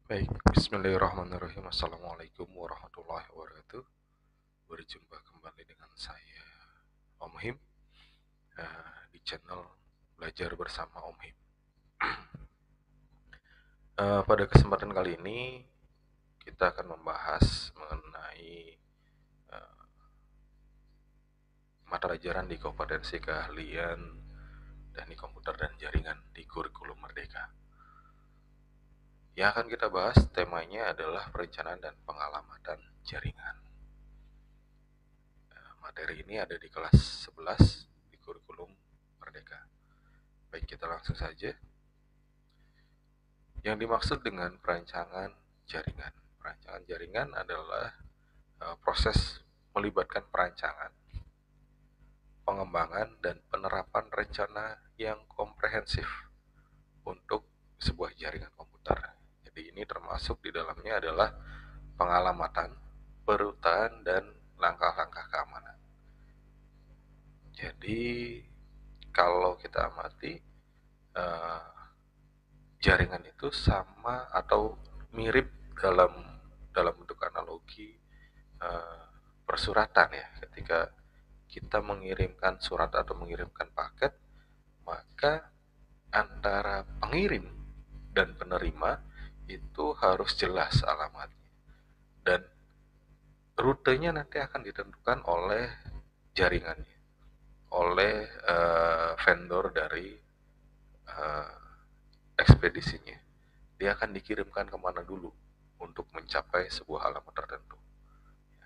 Baik, bismillahirrahmanirrahim. Assalamualaikum warahmatullahi wabarakatuh. Berjumpa kembali dengan saya, Om Him, di channel Belajar Bersama Om Him. Pada kesempatan kali ini, kita akan membahas mengenai mata pelajaran di kompetensi keahlian teknik komputer dan jaringan di kurikulum Merdeka. Yang akan kita bahas temanya adalah perencanaan dan pengalamatan jaringan. Materi ini ada di kelas 11 di kurikulum Merdeka. Baik, kita langsung saja. Yang dimaksud dengan perancangan jaringan. Perancangan jaringan adalah proses melibatkan perancangan, pengembangan, dan penerapan rencana yang komprehensif untuk sebuah jaringan komputer. Jadi ini termasuk di dalamnya adalah pengalamatan, perutaan, dan langkah-langkah keamanan. Jadi kalau kita amati jaringan itu sama atau mirip dalam bentuk analogi persuratan ya. Ketika kita mengirimkan surat atau mengirimkan paket, maka antara pengirim dan penerima itu harus jelas alamatnya, dan rutenya nanti akan ditentukan oleh jaringannya, oleh vendor dari ekspedisinya. Dia akan dikirimkan kemana dulu untuk mencapai sebuah alamat tertentu.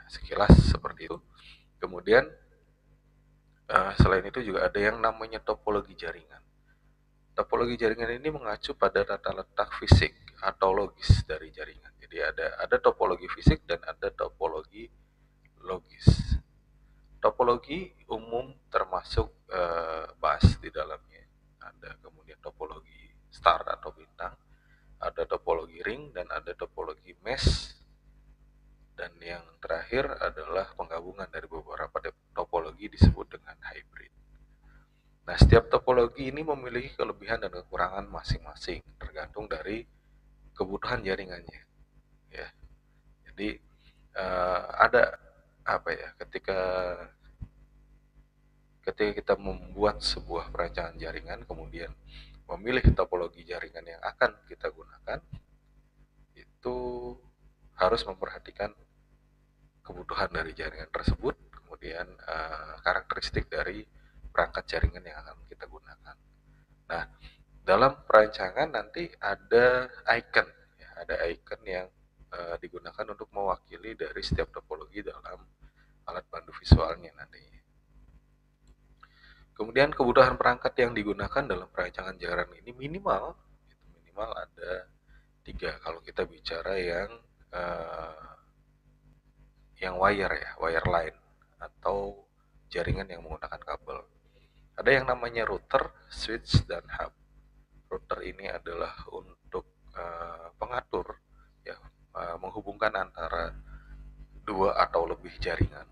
Sekilas seperti itu. Kemudian selain itu juga ada yang namanya topologi jaringan. Topologi jaringan ini mengacu pada tata letak fisik atau logis dari jaringan. Jadi ada topologi fisik dan ada topologi logis. Topologi umum termasuk bus di dalamnya. Ada kemudian topologi star atau bintang, ada topologi ring, dan ada topologi mesh. Dan yang terakhir adalah penggabungan dari beberapa topologi disebut dengan hybrid. Nah, setiap topologi ini memiliki kelebihan dan kekurangan masing-masing, tergantung dari kebutuhan jaringannya. Ya, jadi ada apa ya? Ketika kita membuat sebuah perancangan jaringan, kemudian memilih topologi jaringan yang akan kita gunakan, itu harus memperhatikan kebutuhan dari jaringan tersebut, kemudian karakteristik dari perangkat jaringan yang akan kita gunakan. Nah, dalam perancangan nanti ada icon, ya, ada icon yang digunakan untuk mewakili dari setiap topologi dalam alat bantu visualnya nantinya. Kemudian kebutuhan perangkat yang digunakan dalam perancangan jaringan ini minimal ada 3 kalau kita bicara yang wire ya, wireline atau jaringan yang menggunakan kabel. Ada yang namanya router, switch, dan hub. Router ini adalah untuk pengatur ya, menghubungkan antara 2 atau lebih jaringan.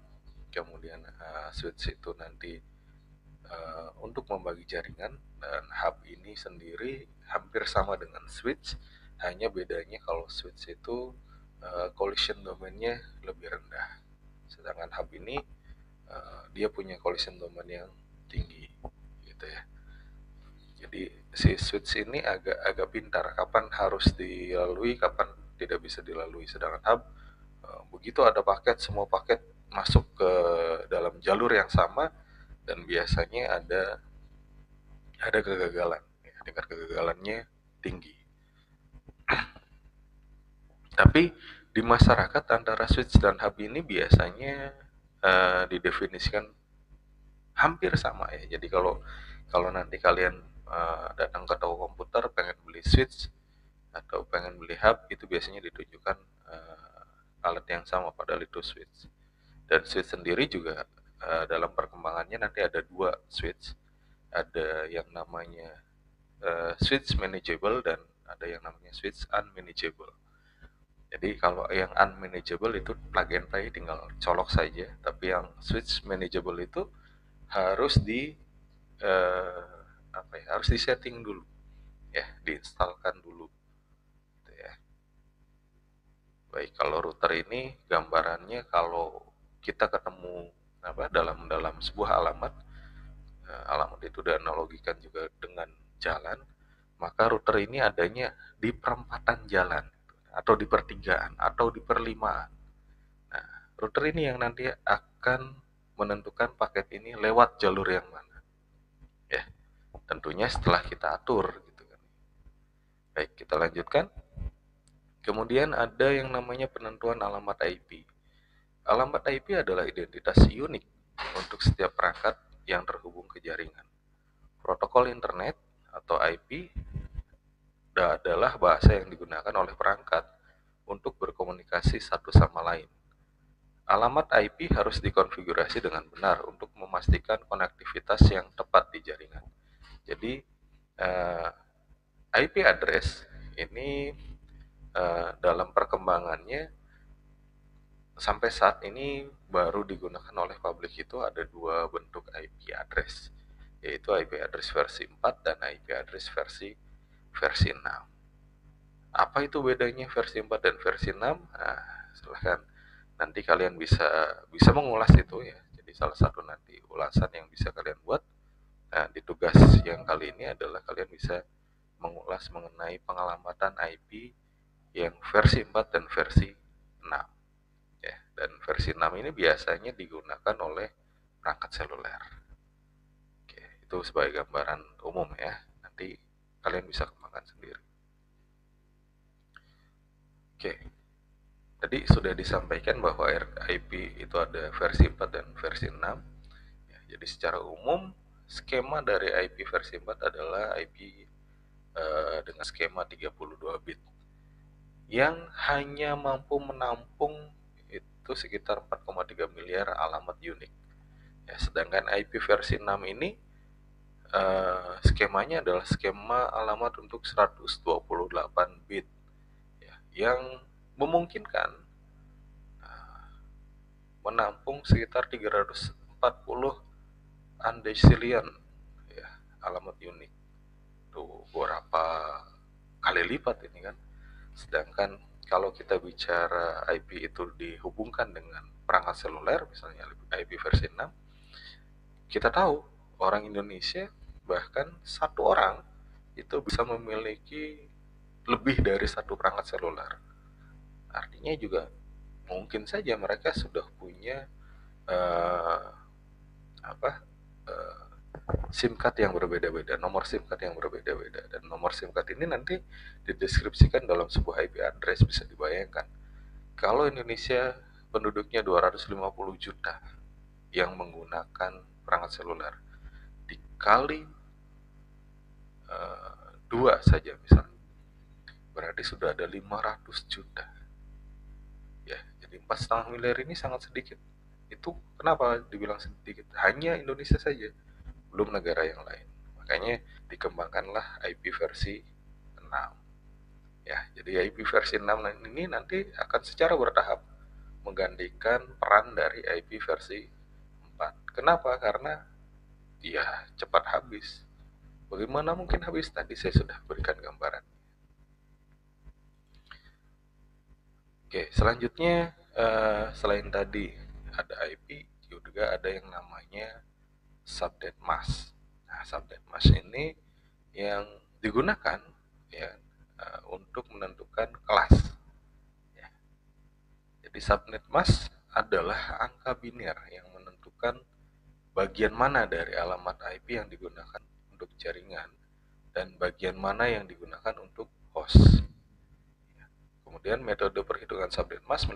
Kemudian switch itu nanti untuk membagi jaringan, dan hub ini sendiri hampir sama dengan switch, hanya bedanya kalau switch itu collision domainnya lebih rendah, sedangkan hub ini dia punya collision domain yang tinggi gitu ya. Jadi si switch ini agak pintar kapan harus dilalui, kapan tidak bisa dilalui, sedangkan hub begitu ada paket, semua paket masuk ke dalam jalur yang sama, dan biasanya ada kegagalan ya, tingkat kegagalannya tinggi. Tapi di masyarakat antara switch dan hub ini biasanya didefinisikan hampir sama ya. Jadi kalau nanti kalian datang ke toko komputer pengen beli switch atau pengen beli hub, itu biasanya ditunjukkan alat yang sama, padahal itu switch. Dan switch sendiri juga dalam perkembangannya nanti ada 2 switch. Ada yang namanya switch manageable dan ada yang namanya switch unmanageable. Jadi kalau yang unmanageable itu plug and play, tinggal colok saja. Tapi yang switch manageable itu harus harus disetting dulu, ya, diinstalkan dulu, gitu ya. Baik, kalau router ini gambarannya kalau kita ketemu dalam sebuah alamat, alamat itu dianalogikan juga dengan jalan, maka router ini adanya di perempatan jalan atau di pertigaan atau di perlimaan. Nah, router ini yang nanti akan menentukan paket ini lewat jalur yang mana. Ya, tentunya setelah kita atur gitu kan. Baik, kita lanjutkan. Kemudian ada yang namanya penentuan alamat IP. Alamat IP adalah identitas unik untuk setiap perangkat yang terhubung ke jaringan. Protokol internet atau IP adalah bahasa yang digunakan oleh perangkat untuk berkomunikasi satu sama lain. Alamat IP harus dikonfigurasi dengan benar untuk memastikan konektivitas yang tepat di jaringan. Jadi, IP address ini dalam perkembangannya sampai saat ini baru digunakan oleh publik itu ada dua bentuk IP address, yaitu IP address versi 4 dan IP address versi 6. Apa itu bedanya versi 4 dan versi 6? Nah, silahkan nanti kalian bisa mengulas itu ya. Jadi salah satu nanti ulasan yang bisa kalian buat. Nah, di tugas yang kali ini adalah kalian bisa mengulas mengenai pengalamatan IP yang versi 4 dan versi 6. Ya, dan versi 6 ini biasanya digunakan oleh perangkat seluler. Oke, itu sebagai gambaran umum ya. Nanti kalian bisa kembangkan sendiri. Oke, tadi sudah disampaikan bahwa IP itu ada versi 4 dan versi 6. Ya, jadi secara umum skema dari IP versi 4 adalah IP dengan skema 32 bit yang hanya mampu menampung itu sekitar 4,3 miliar alamat unik. Ya, sedangkan IP versi 6 ini skemanya adalah skema alamat untuk 128 bit ya, yang memungkinkan menampung sekitar 340 undecillion ya, alamat unik. Tuh berapa kali lipat ini kan. Sedangkan kalau kita bicara IP itu dihubungkan dengan perangkat seluler, misalnya IP versi 6, kita tahu orang Indonesia bahkan satu orang itu bisa memiliki lebih dari satu perangkat seluler. Artinya juga mungkin saja mereka sudah punya uh, apa uh, SIM card yang berbeda-beda, nomor SIM card yang berbeda-beda, dan nomor SIM card ini nanti dideskripsikan dalam sebuah IP address. Bisa dibayangkan kalau Indonesia penduduknya 250 juta yang menggunakan perangkat seluler dikali dua saja misalnya, berarti sudah ada 500 juta ya. Jadi 4,5 miliar ini sangat sedikit. Itu kenapa dibilang sedikit? Hanya Indonesia saja, belum negara yang lain. Makanya dikembangkanlah IP versi 6 ya. Jadi IP versi 6 ini nanti akan secara bertahap menggantikan peran dari IP versi 4. Kenapa? Karena ya cepat habis. Bagaimana mungkin habis? Tadi saya sudah berikan gambaran. Oke, selanjutnya selain tadi ada IP, juga ada yang namanya subnet mask. Nah, subnet mask ini yang digunakan ya untuk menentukan kelas. Ya. Jadi subnet mask adalah angka biner yang menentukan bagian mana dari alamat IP yang digunakan untuk jaringan dan bagian mana yang digunakan untuk host. Kemudian metode perhitungan subnet mask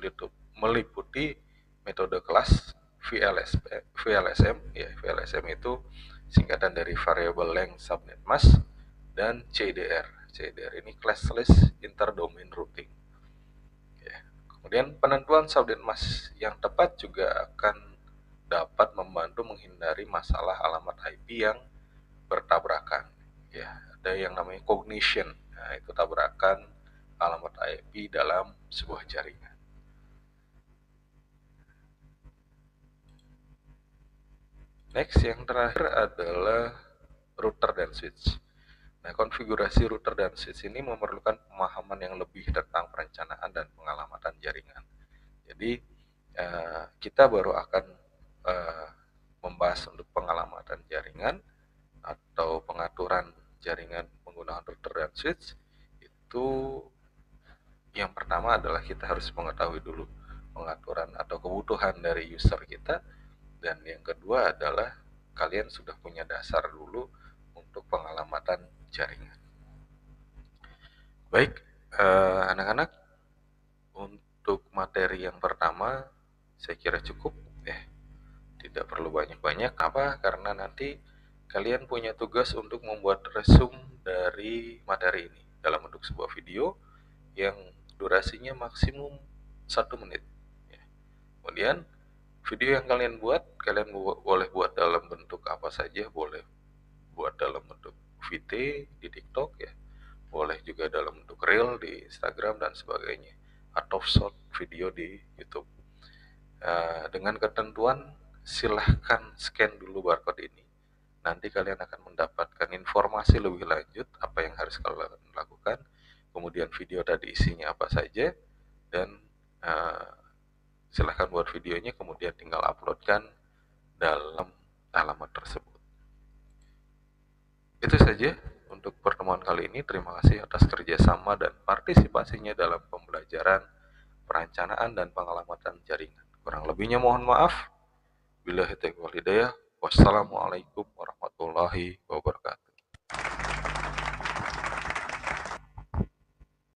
meliputi metode kelas VLSM, ya VLSM itu singkatan dari Variable Length Subnet Mask, dan CDR. CDR ini Classless Interdomain Routing. Ya. Kemudian penentuan subnet mask yang tepat juga akan dapat membantu menghindari masalah alamat IP yang bertabrakan. Ya, ada yang namanya cognition. Nah, itu tabrakan alamat IP dalam sebuah jaringan. Next, yang terakhir adalah router dan switch. Nah, konfigurasi router dan switch ini memerlukan pemahaman yang lebih tentang perencanaan dan pengalamatan jaringan. Jadi, kita baru akan membahas untuk pengalamatan jaringan atau pengaturan jaringan menggunakan router dan switch. Itu yang pertama adalah kita harus mengetahui dulu pengaturan atau kebutuhan dari user kita, dan yang kedua adalah kalian sudah punya dasar dulu untuk pengalamatan jaringan. Baik, anak-anak, untuk materi yang pertama saya kira cukup ya. Tidak perlu banyak-banyak. Apa? Karena nanti kalian punya tugas untuk membuat resume dari materi ini dalam bentuk sebuah video yang durasinya maksimum 1 menit. Ya. Kemudian video yang kalian buat, kalian boleh buat dalam bentuk apa saja, boleh buat dalam bentuk VT di TikTok ya, boleh juga dalam bentuk reel di Instagram dan sebagainya, atau short video di YouTube. Dengan ketentuan silahkan scan dulu barcode ini. Nanti kalian akan mendapatkan informasi lebih lanjut apa yang harus kalian lakukan, kemudian video tadi isinya apa saja, dan silahkan buat videonya, kemudian tinggal uploadkan dalam alamat tersebut. Itu saja untuk pertemuan kali ini. Terima kasih atas kerjasama dan partisipasinya dalam pembelajaran perencanaan dan pengalamatan jaringan. Kurang lebihnya mohon maaf. Billahi taufiq wal hidayah. Wassalamualaikum warahmatullahi wabarakatuh.